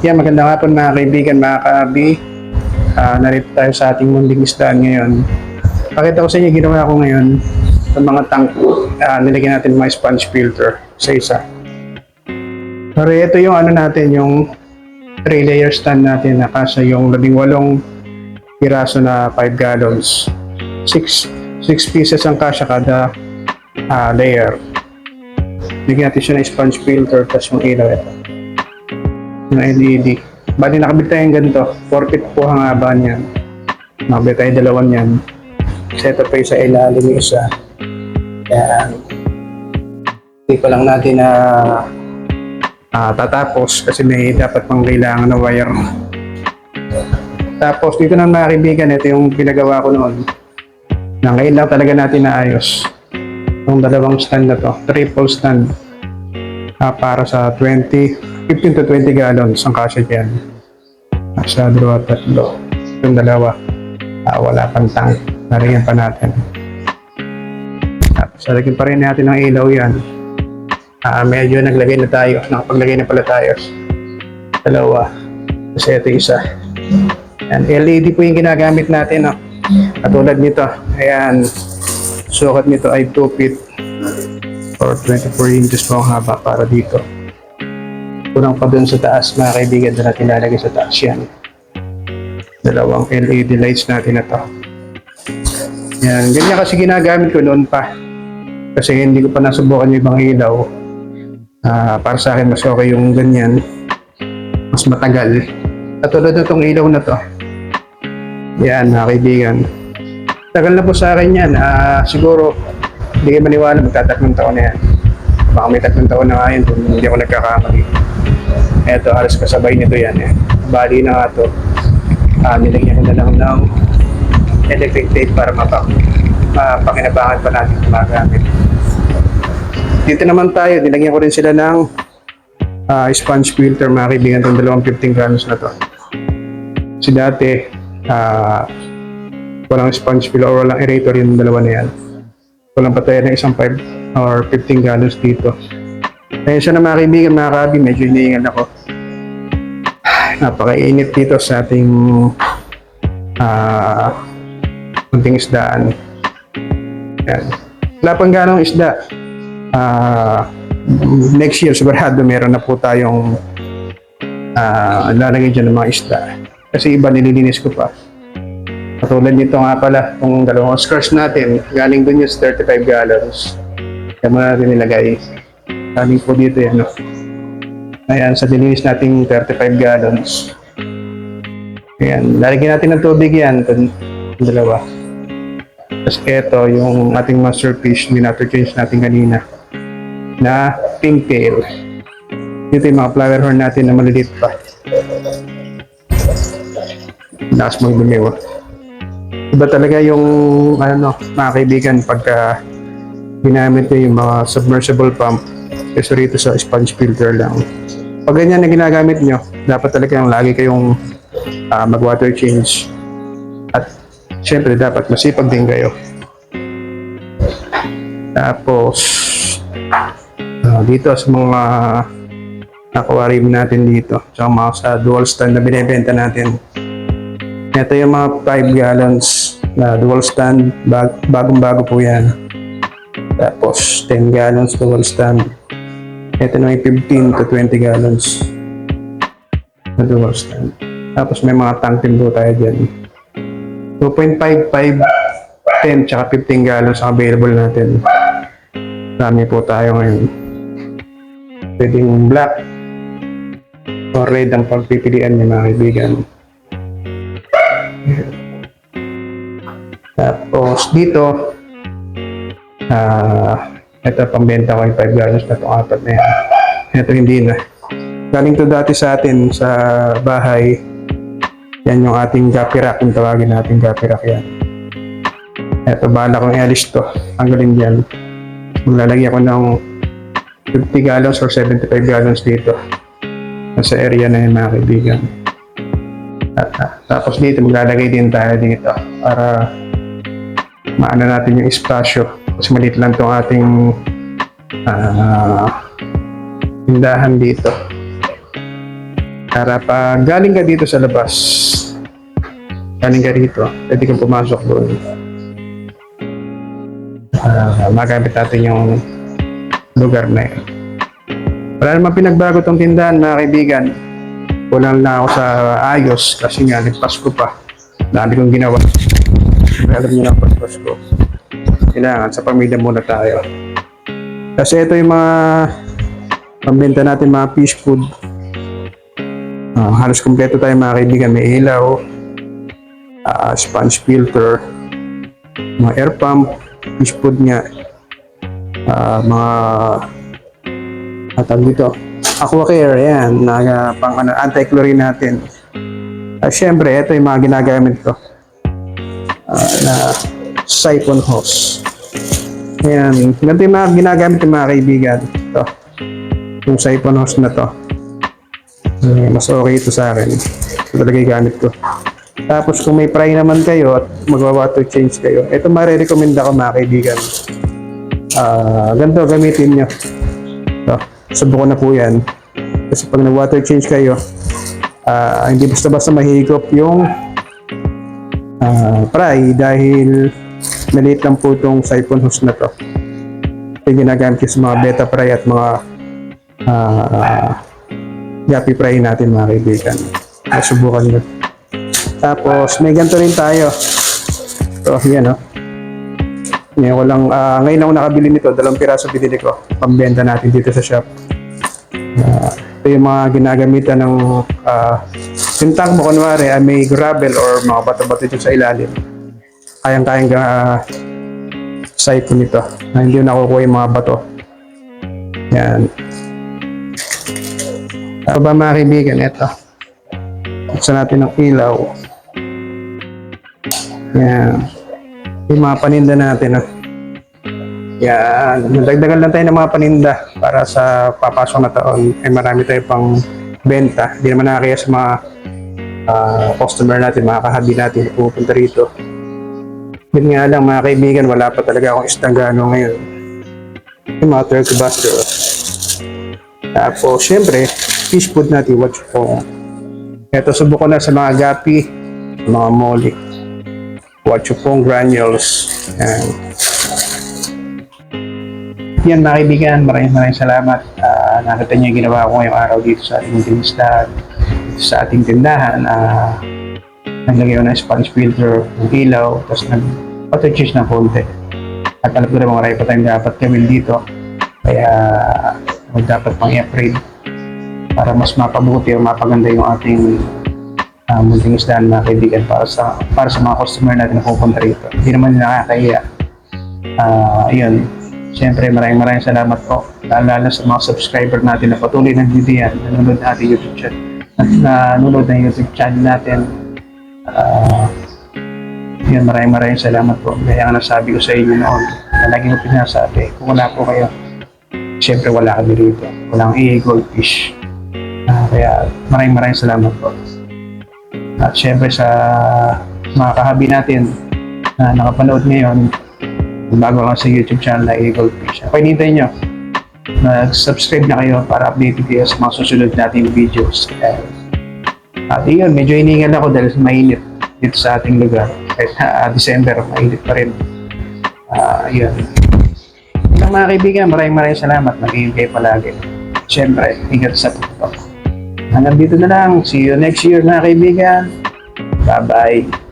At yan, magandang hapon mga kaibigan, mga ka-abi. Narito tayo sa ating munting isdaan ngayon. Pakita ko sa inyo ginawa ko ngayon sa mga tank. Nilagyan natin mga sponge filter sa isa. Pero ito yung ano natin, yung 3 layer stand natin na kasya yung 18 piraso na 5 gallons. 6 pieces ang kasya kada layer. Bigyan natin siya ng sponge filter tapos yung ilaw ito. Yung LED. Bali nakabit tayong ganito. 4 feet po ang haba niyan. Nakabit tayo dalawan yan. Set up tayo sa ilalim yung isa. Yan. Hindi pa lang natin na tatapos kasi may dapat pang kailangan na wire. Tapos dito na mga kaibigan, ito yung pinagawa ko noon. Na ngayon lang talaga natin naayos. Itong dalawang stand na to. Triple stand. Para sa 15 to 20 gallons ang kasya dyan. Sa dalawa, tatlo. Yung dalawa, wala pang tank. Nariyan pa natin. Tapos, lagyan pa rin natin ng ilaw yan. Medyo naglagay na tayo. Nakapaglagay na pala tayo. Dalawa. Kasi ito isa. Yan, LED po yung ginagamit natin. Katulad nito. Ayan. Sukat nito ay 2 feet or 24 inches po ang haba para dito. Kurang pa dun sa taas mga kaibigan na natin lalagay sa taas yan. Dalawang LED lights natin na to. Yan, ganyan kasi ginagamit ko noon pa. Kasi hindi ko pa nasubukan yung ibang ilaw. Para sa akin mas okay yung ganyan. Mas matagal. Katulad na itong ilaw na to. Yan mga kaibigan. Tagal na po sa akin yan. Siguro hindi kayo maniwala magtatatlong taon na yan. Baka may 3 taon na nga yun kung hindi ako nagkakamali. Eto, halos kasabay nito yan eh. Bali na nga to. Nilagyan ko na lang ng electric tape para mapakinabangan pa natin gumagamit. Dito naman tayo, nilagyan ko rin sila ng sponge filter mga kaibigan itong 15 gallons na to. Kasi dati, walang sponge filter or walang aerator yung dalawa na yan. Walang pataya ng isang 5 or 15 gallons dito. Kaya siya na mga kaibigan, mga kabi, medyo hinihingal ako. Napakainit dito sa ating munting isdaan. Yan. Wala pang ganong isda. Next year, sigurado meron na po tayong lalagay dyan ng mga isda. Kasi iba nililinis ko pa. Katulad nito nga pala, itong dalawang Oscars natin, galing dun yung 35 gallons. Kaya muna natin nilagay. Galing po dito yan. Ayan, sa dilinis nating 35 gallons. Ayan, lalagyan natin ng tubig yan. Itong dalawa. Tapos ito, yung ating masterpiece, minapper-change natin kanina. Na pintail. Dito yung mga flower horn natin na maliliit pa. Lakas mong dumiwa. Iba talaga yung mga kaibigan pagka ginamit nyo yung mga submersible pump kaysa rito sa sponge filter lang. Pag ganyan na ginagamit nyo, dapat talaga yung lagi kayong mag water change. At syempre dapat masipag din kayo. Tapos dito sa mga aquarium natin dito, sa mga sa dual stand na binibenta natin. Ito yung mga 5 gallons na dual stand, bagong-bago po yan. Tapos 10 gallons dual stand. Ito na may 15 to 20 gallons na dual stand. Tapos may mga tank din po tayo dyan. 2.5, 5, 10, tsaka 15 gallons ang available natin. Dami po tayo ngayon. Pwedeng black or red ang pagpipilian ng mga kaibigan. Tapos dito ito pambenta ko yung 5 gallons na itong 4 na yan. Ito hindi na. Galing to dati sa atin sa bahay. Yan yung ating gapi rack. Yung tawagin natin gapi rack yan. Ito bala kong i-alis to. Tanggalin dyan. Maglalagyan ko ng 50 gallons or 75 gallons dito. Nasa area na yung mga kaibigan. Tapos dito maglalagay din tayo dito para maano natin yung espasyo. Kasi maliit lang itong ating tindahan dito. Para pag galing ka dito sa labas, galing ka dito, pwede kang pumasok doon. Magamit natin yung lugar na yun. Wala naman pinagbago tong tindahan, mga kaibigan. Kulang na ako sa ayos kasi nga nagpasko pa. Dami kong ginawa. Alam niyo na Pasko. Kailangan sa pamilya muna tayo. Kasi ito yung mga pambenta natin, mga fish food. Halos kompleto tayo, mga kaibigan. May ilaw, sponge filter, mga air pump, fish food nga, mga tawag dito, aqua care, yan, pang anti-chlorine natin. Syempre, ito yung mga ginagamit ko na siphon hose. Ayan, ganito yung mga ginagamit ng mga kaibigan. Ito, yung siphon hose na to. Mas okay ito sa akin. Ito talaga yung gamit ko. Tapos kung may fry naman kayo at magwa-water change kayo, ito marirecommend ako, mga kaibigan. Ganito gamitin nyo. Ito, subukan na po yan. Kasi pag nag-water change kayo, hindi basta-basta mahigop yung fry dahil maliit lang po itong siphon hose na to. Ito yung ginagamit ko sa mga beta fry at mga gapi fry natin, mga kaibigan. Subukan nyo. Tapos may ganito rin tayo. Ito, yan o. Ngayon ako nakabili nito, 2 piraso binili ko. Pambenta natin dito sa shop. Ito yung mga ginagamitan ng yung tank mo, kunwari may gravel or mga bato-bato dito sa ilalim. Kayang-kayang siphon nito na hindi nakukuha yung mga bato. Yan. Ano ba, mga kaibigan? Ito. Buksan natin ng ilaw. Yan. Yung mga paninda natin. Yan. Nagdagdagan lang tayo ng mga paninda para sa papasok na taon. Marami tayo pang benta. Hindi naman nakakaya sa mga customer natin, mga kahabi natin na pupunta rito. Yun nga lang, mga kaibigan, wala pa talaga akong istanggano ngayon. Yung mga turkey buster. Tapos, syempre, fish food natin, watch po. Ito, subukan na sa mga gapi, mga moli. Watch pong granules. Yan, mga kaibigan, maraming salamat. Nakita niyo yung ginawa ko ngayong araw dito sa ating tindahan. Sa ating tindahan, naglagay ko ng sponge filter, ng ilaw, tapos nag-auto-change ng konti. At alam ko na marami pa tayong dapat gawin dito. Kaya dapat pang i-upgrade para mas mapabuti o mapaganda yung ating munting isdahan, mga kaibigan, para sa mga customer natin na pupunta rito. Hindi naman nakakahiya. Yun. Siyempre, maraming salamat po. Lalo sa mga subscriber natin na patuloy nagbibiyan, nanonood na ating YouTube channel. Nanonood na YouTube channel natin. Yun, maraming salamat po. Kaya nga nasabi ko sa inyo noon, na lagi ko pinasabi, kung wala po kayo, siyempre wala kami rito. Walang goldfish. Kaya maraming salamat po. At siyempre sa mga kahabi natin na nakapanood ngayon, bago lang sa YouTube channel na Eagle Fish. Kung hinintay nyo, mag-subscribe na kayo para updated kayo sa mga susunod nating videos. At yun, medyo hiningal ako dahil mainit dito sa ating lugar. Kahit December, mainit pa rin. Yun. Yun mga kaibigan, maraming salamat. Mag-iingat kayo palagi. Siyempre, ingat sa puto. Hanggang dito na lang. See you next year, mga kaibigan. Bye-bye.